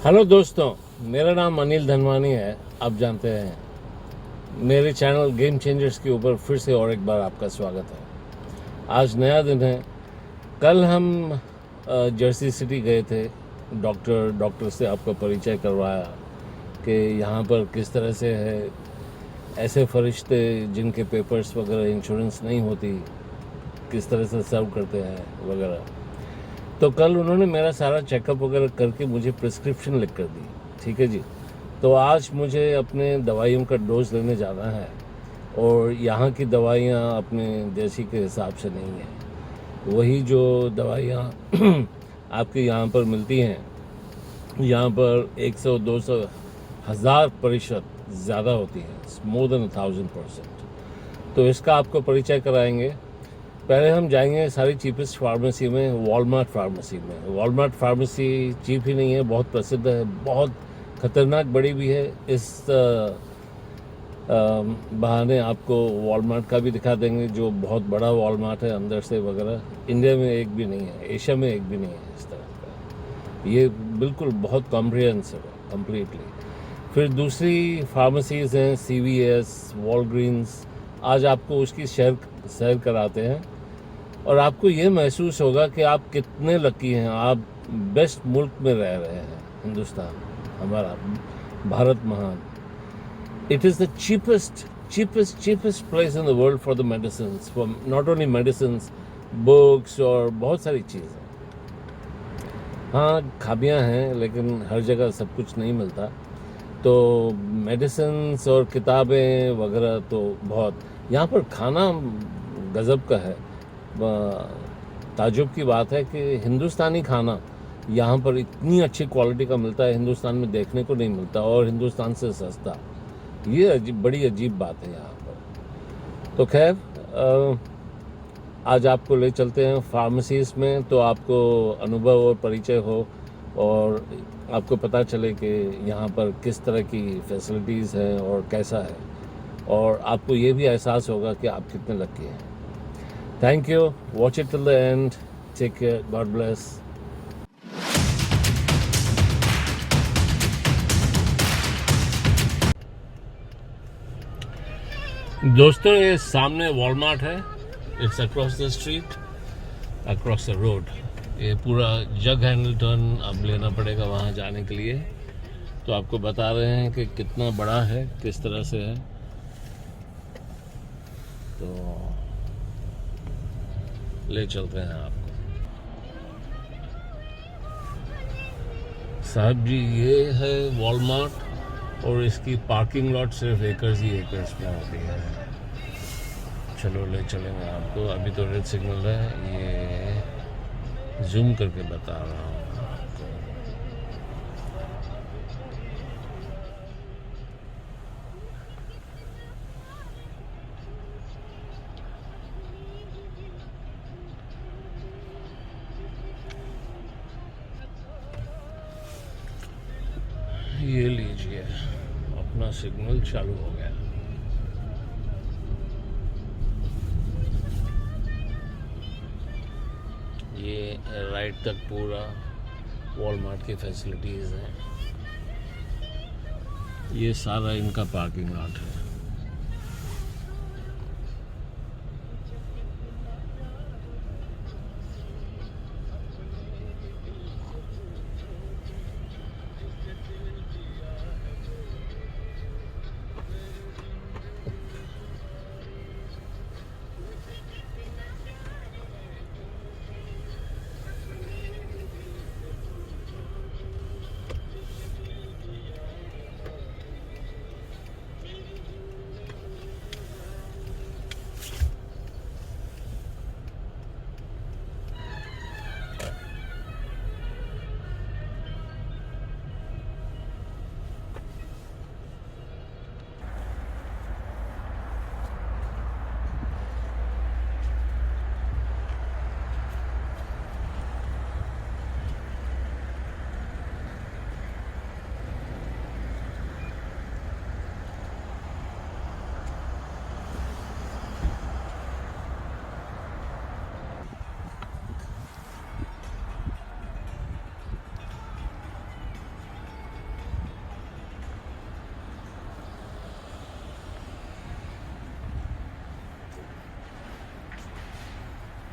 Hello दोस्तों, मेरा नाम अनिल धनवानी है। आप जानते हैं मेरे चैनल गेम चेंजर्स के ऊपर फिर से और एक बार आपका स्वागत है। आज नया दिन है। कल हम जर्सी सिटी गए थे। डॉक्टर से आपका परिचय करवाया कि यहाँ पर किस तरह से है, ऐसे फरिश्ते जिनके पेपर्स वगैरह इंश्योरेंस नहीं होती किस तरह से सर्व करते हैं वगैरह। तो कल उन्होंने मेरा सारा चेकअप वगैरह करके मुझे प्रिस्क्रिप्शन लिख कर दी। ठीक है जी। तो आज मुझे अपने दवाइयों का डोज लेने जाना है और यहाँ की दवाइयाँ अपने देसी के हिसाब से नहीं हैं। वही जो दवाइयाँ आपके यहाँ पर मिलती हैं, यहाँ पर 100, 200, 1000% ज़्यादा होती हैं, मोर देन 1000%। तो इसका आपको परिचय कराएंगे। पहले हम जाएंगे सारी चीपेस्ट फार्मेसी में, वॉलमार्ट फार्मेसी में। वॉलमार्ट फार्मेसी चीप ही नहीं है, बहुत प्रसिद्ध है, बहुत ख़तरनाक बड़ी भी है। इस बहाने आपको वॉलमार्ट का भी दिखा देंगे, जो बहुत बड़ा वॉलमार्ट है अंदर से वगैरह। इंडिया में एक भी नहीं है, एशिया में एक भी नहीं है इस तरह का। ये बिल्कुल बहुत कॉम्प्रिहेंसिव है कम्प्लीटली। फिर दूसरी फार्मेसीज़ हैं, CVS, वॉलग्रीन्स। आज आपको उसकी सैर कराते हैं और आपको ये महसूस होगा कि आप कितने लकी हैं। आप बेस्ट मुल्क में रह रहे हैं, हिंदुस्तान हमारा, भारत महान। It is the cheapest place in the world for the medicine, for not only medicine, books और बहुत सारी चीज़ें। हाँ, खामियाँ हैं, लेकिन हर जगह सब कुछ नहीं मिलता। तो मेडिसिन्स और किताबें वगैरह तो बहुत। यहाँ पर खाना गज़ब का है। ताज्जुब की बात है कि हिंदुस्तानी खाना यहाँ पर इतनी अच्छी क्वालिटी का मिलता है, हिंदुस्तान में देखने को नहीं मिलता, और हिंदुस्तान से सस्ता। ये बड़ी अजीब बात है यहाँ पर। तो खैर, आज आपको ले चलते हैं फार्मेसीज़ में, तो आपको अनुभव और परिचय हो और आपको पता चले कि यहाँ पर किस तरह की फैसिलिटीज़ हैं और कैसा है, और आपको ये भी एहसास होगा कि आप कितने लकी हैं। Thank you. Watch it till the end. Take care. God bless. दोस्तों, ये सामने वॉलमार्ट है। It's across the street, across the road. ये पूरा जग हैंडल टर्न अब लेना पड़ेगा वहाँ जाने के लिए। तो आपको बता रहे हैं कि कितना बड़ा है, किस तरह से है। तो ले चलते हैं आपको। साहब जी, ये है वॉलमार्ट और इसकी पार्किंग लॉट सिर्फ एकर्स ही एकर्स में होती है। चलो ले चलेंगे आपको। अभी तो रेड सिग्नल है, ये जूम करके बता रहा हूँ आपको। ये लीजिए, अपना सिग्नल चालू हो गया। ये राइट तक पूरा वॉलमार्ट की फैसिलिटीज़ हैं। ये सारा इनका पार्किंग लॉट है।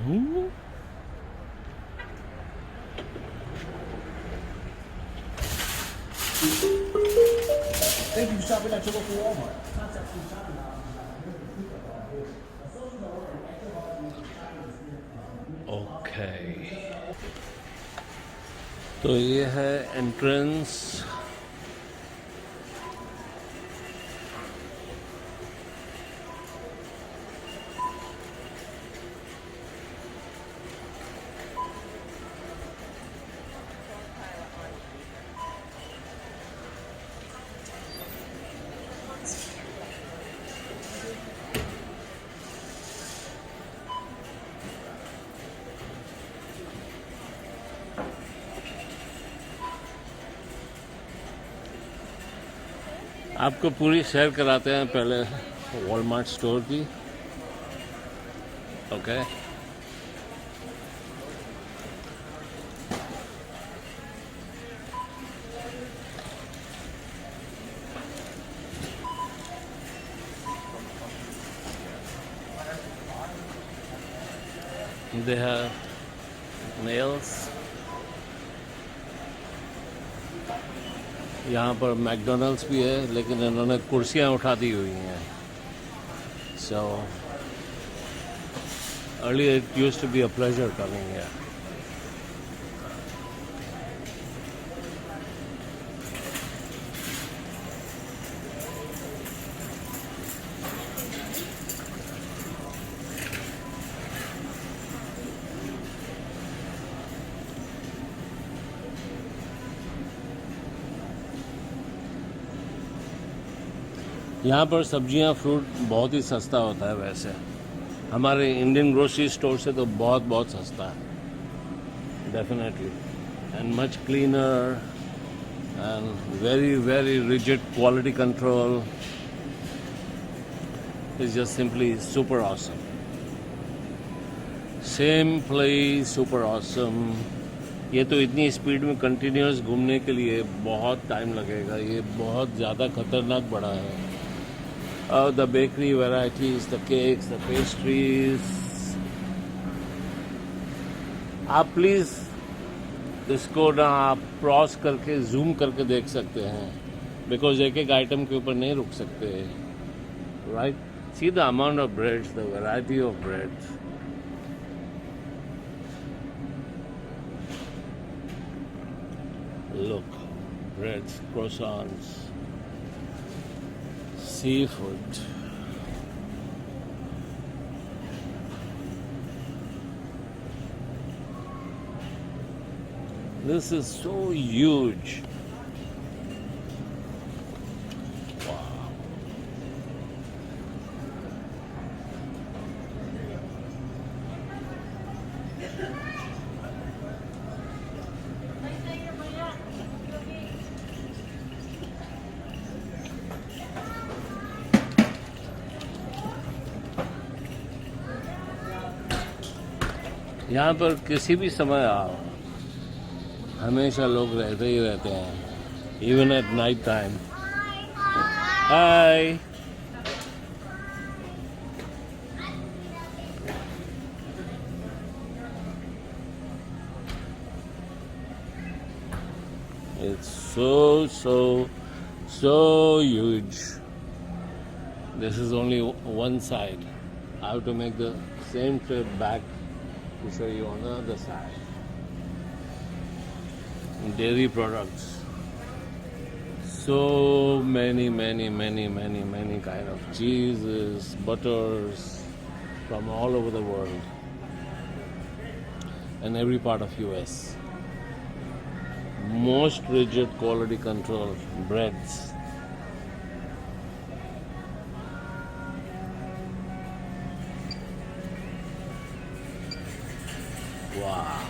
Hmm? Thank you for shopping at your local Walmart. Okay, तो ये है एंट्रेंस। आपको पूरी शेयर कराते हैं पहले वॉलमार्ट स्टोर की। Okay, they have nails। यहाँ पर मैकडोनल्ड्स भी है, लेकिन इन्होंने कुर्सियाँ उठा दी हुई हैं। सो earlier it used to be a pleasure coming here। यहाँ पर सब्जियाँ फ्रूट बहुत ही सस्ता होता है वैसे, हमारे इंडियन ग्रोसरी स्टोर से तो बहुत बहुत सस्ता है definitely, and much cleaner and very very rigid quality control is just simply super awesome. Same place, super awesome. ये तो इतनी स्पीड में कंटिन्यूस घूमने के लिए बहुत टाइम लगेगा, ये बहुत ज़्यादा खतरनाक बड़ा है। The bakery varieties, the cakes, the pastries। आप प्लीज़ इसको ना आप क्रॉस करके जूम करके देख सकते हैं, बिकॉज एक एक आइटम के ऊपर नहीं रुक सकते, right. See the amount of breads, the variety of breads. Look, breads, croissants, seafood। This is so huge। Wow। यहाँ पर किसी भी समय आओ, हमेशा लोग रहते ही रहते हैं, even at night time. Hi, it's so huge। This is only one side, I have to make the same trip back to show you on the other side। Dairy products, so many kind of cheeses, butters from all over the world and every part of US। Most rigid quality control breads। Wow।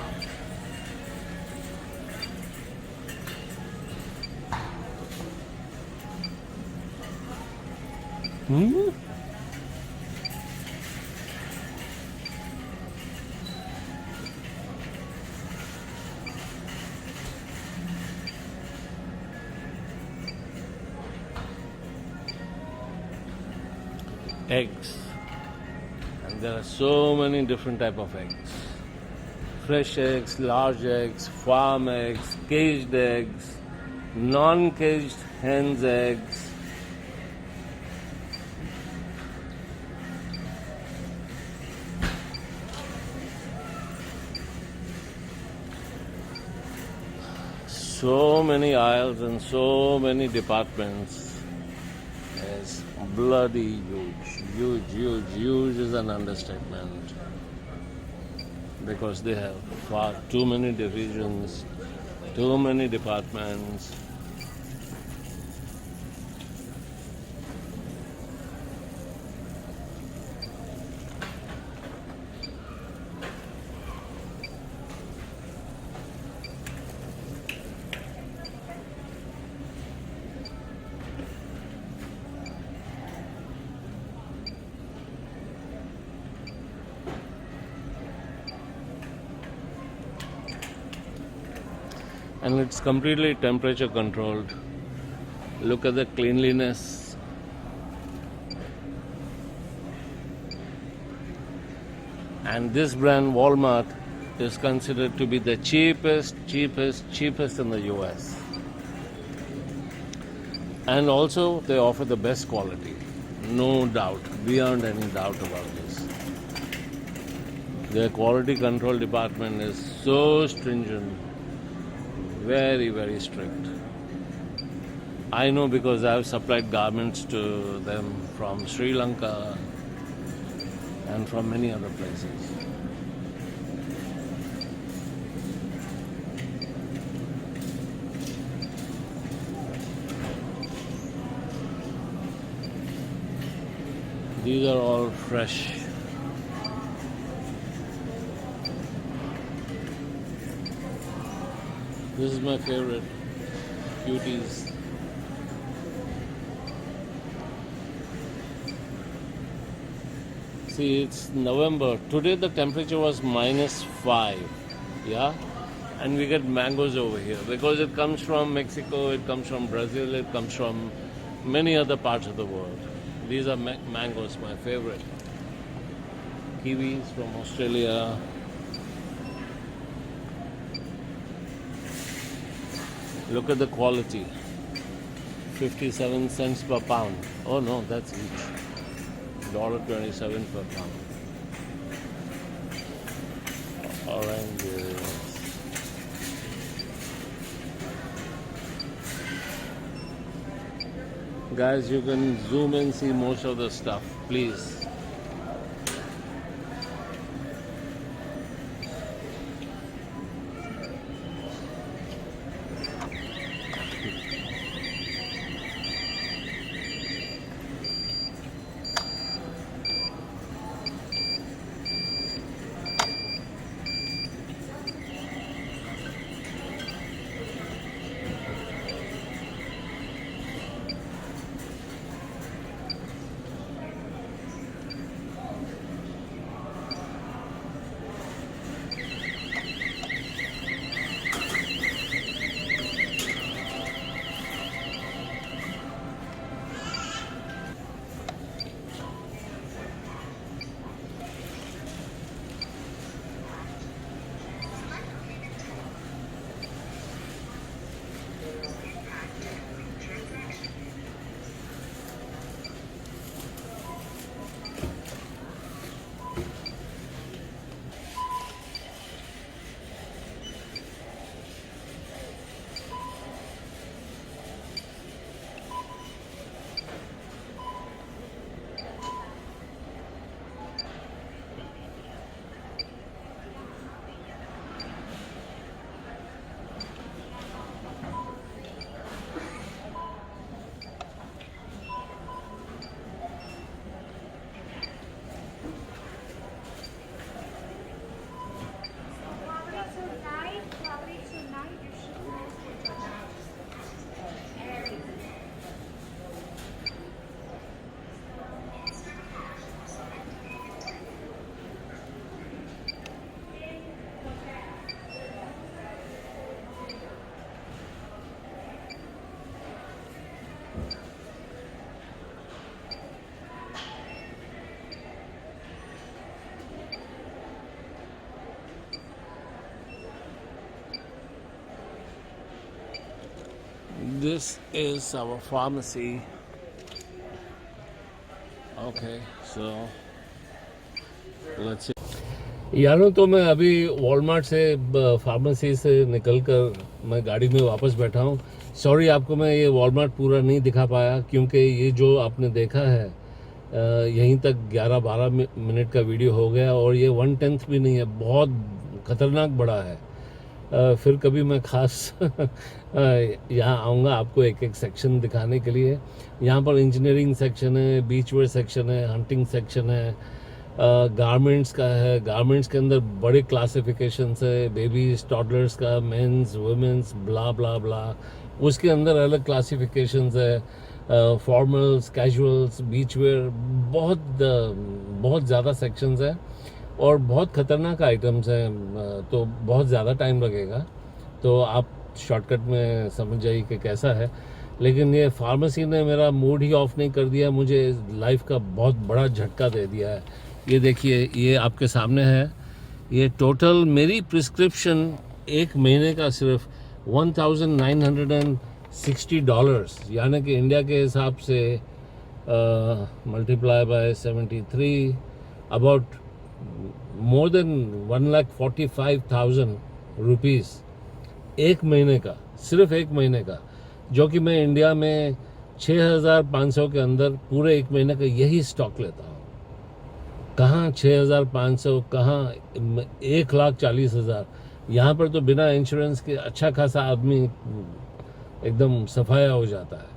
Eggs and There are so many different type of eggs. Fresh eggs, large eggs, farm eggs, caged eggs, non-caged hens eggs. So many aisles and so many departments. It's bloody huge. Huge is an understatement. Because they have far too many divisions, too many departments. And it's completely temperature controlled. Look at the cleanliness. And this brand, Walmart, is considered to be the cheapest in the US. And also they offer the best quality. No doubt, beyond any doubt about this. Their quality control department is so stringent. Very strict. I know because I have supplied garments to them from Sri Lanka and from many other places. These are all fresh. This is my favorite, cuties. See, it's November. Today the temperature was -5, yeah? And we get mangoes over here because it comes from Mexico, it comes from Brazil, it comes from many other parts of the world. These are mangoes, my favorite. Kiwis from Australia. Look at the quality. 57 cents per pound. Oh no, that's each. $1.27 per pound. Oranges. Guys, you can zoom in, see most of the stuff, please. This is our pharmacy. Okay, so let's see. यारों तो मैं अभी Walmart से pharmacy से निकलकर मैं गाड़ी में वापस बैठा हूँ. सॉरी आपको मैं ये वॉलमार्ट पूरा नहीं दिखा पाया क्योंकि ये जो आपने देखा है यहीं तक 11-12 मिनट का वीडियो हो गया और ये 1/10 भी नहीं है. बहुत ख़तरनाक बड़ा है. फिर कभी मैं ख़ास यहाँ आऊँगा आपको एक एक सेक्शन दिखाने के लिए. यहाँ पर इंजीनियरिंग सेक्शन है, बीच वेयर सेक्शन है, हंटिंग सेक्शन है, गारमेंट्स का है. गारमेंट्स के अंदर बड़े क्लासिफिकेशंस है, बेबीज, टॉडलर्स का, मेंस, वुमेंस, ब्ला ब्ला ब्ला. उसके अंदर अलग क्लासिफिकेशंस है, फॉर्मल्स, कैजुअल्स, बीच वेयर. बहुत ज़्यादा सेक्शंस है और बहुत ख़तरनाक आइटम्स हैं. तो बहुत ज़्यादा टाइम लगेगा, तो आप शॉर्टकट में समझ जाइए कि कैसा है. लेकिन ये फार्मेसी ने मेरा मूड ही ऑफ नहीं कर दिया, मुझे लाइफ का बहुत बड़ा झटका दे दिया है. ये देखिए, ये आपके सामने है. ये टोटल मेरी प्रिस्क्रिप्शन एक महीने का सिर्फ $1,960, यानी कि इंडिया के हिसाब से multiply by 73, about more than 1,45,000 rupees एक महीने का, सिर्फ एक महीने का, जो कि मैं इंडिया में 6,500 के अंदर पूरे एक महीने का यही स्टॉक लेता हूँ. कहाँ 6,500, कहाँ 1,40,000. यहाँ पर तो बिना इंश्योरेंस के अच्छा खासा आदमी एकदम सफाया हो जाता है.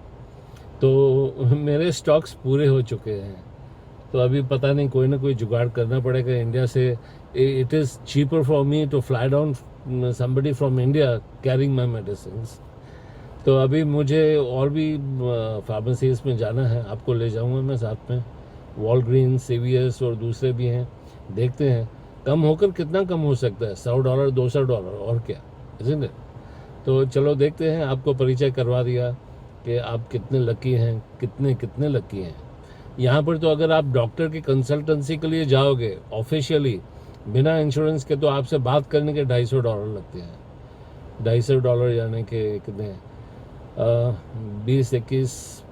तो मेरे स्टॉक्स पूरे हो चुके हैं. तो अभी पता नहीं, कोई ना कोई जुगाड़ करना पड़ेगा इंडिया से. It is cheaper for me to fly down somebody from India carrying my medicines. तो अभी मुझे और भी फार्मेसीज में जाना है, आपको ले जाऊंगा मैं साथ में. वॉलग्रीन्स, CVS और दूसरे भी हैं. देखते हैं कम होकर कितना कम हो सकता है. $100, $200 और क्या, isn't it? तो चलो देखते हैं. आपको परिचय करवा दिया कि आप कितने लकी हैं, कितने लकी हैं. यहाँ पर तो अगर आप डॉक्टर की कंसल्टेंसी के लिए जाओगे ऑफिशियली बिना इंश्योरेंस के, तो आपसे बात करने के $250 लगते हैं. $250 यानी कि कितने, 20, 21,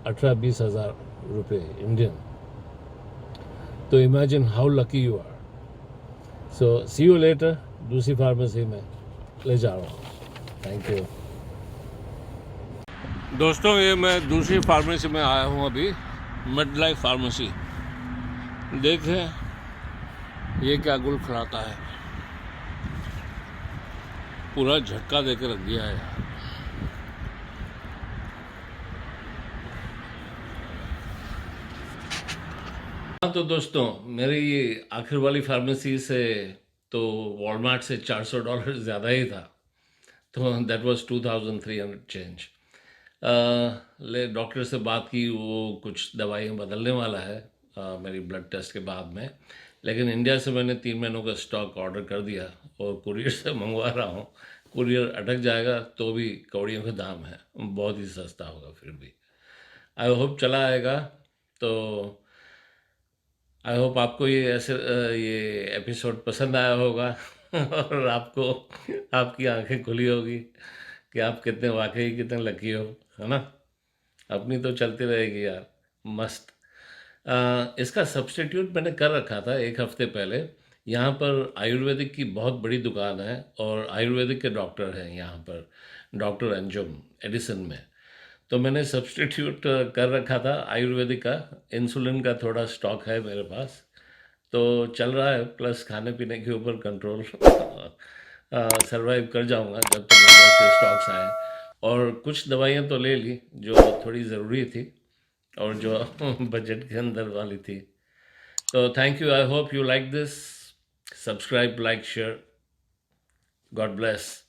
18, 20 हज़ार रुपये इंडियन. तो imagine how lucky you are. So see you later. दूसरी फार्मेसी में ले जा रहा हूँ. थैंक यू दोस्तों. ये मैं दूसरी फार्मेसी में आया हूँ अभी, मिडलाइफ फार्मेसी. देखें ये क्या गुल खिलाता है, पूरा झटका देकर रख दिया है. तो दोस्तों, मेरी ये आखिर वाली फार्मेसी से तो वॉलमार्ट से $400 ज़्यादा ही था. तो दैट वाज 2,300 चेंज. ले डॉक्टर से बात की, वो कुछ दवाइयाँ बदलने वाला है मेरी ब्लड टेस्ट के बाद में. लेकिन इंडिया से मैंने 3 महीनों का स्टॉक ऑर्डर कर दिया और कुरियर से मंगवा रहा हूँ. कुरियर अटक जाएगा तो भी कौड़ियों का दाम है, बहुत ही सस्ता होगा. फिर भी आई होप चला आएगा. तो आई होप आपको ये एपिसोड पसंद आया होगा और आपको आपकी आंखें खुली होगी कि आप कितने लकी हो, है ना. अपनी तो चलती रहेगी यार, मस्त. इसका सब्स्टिट्यूट मैंने कर रखा था एक हफ्ते पहले. यहाँ पर आयुर्वेदिक की बहुत बड़ी दुकान है और आयुर्वेदिक के डॉक्टर हैं यहाँ पर, डॉक्टर अंजुम, एडिसन में. तो मैंने सब्स्टिट्यूट कर रखा था आयुर्वेदिक का. इंसुलिन का थोड़ा स्टॉक है मेरे पास, तो चल रहा है. प्लस खाने पीने के ऊपर कंट्रोल. सरवाइव कर जाऊँगा जब तक मेरे पास के स्टॉक्स आए. और कुछ दवाइयाँ तो ले ली जो थोड़ी ज़रूरी थी और जो बजट के अंदर वाली थी. तो thank you. I hope you like this. Subscribe, like, share. God bless.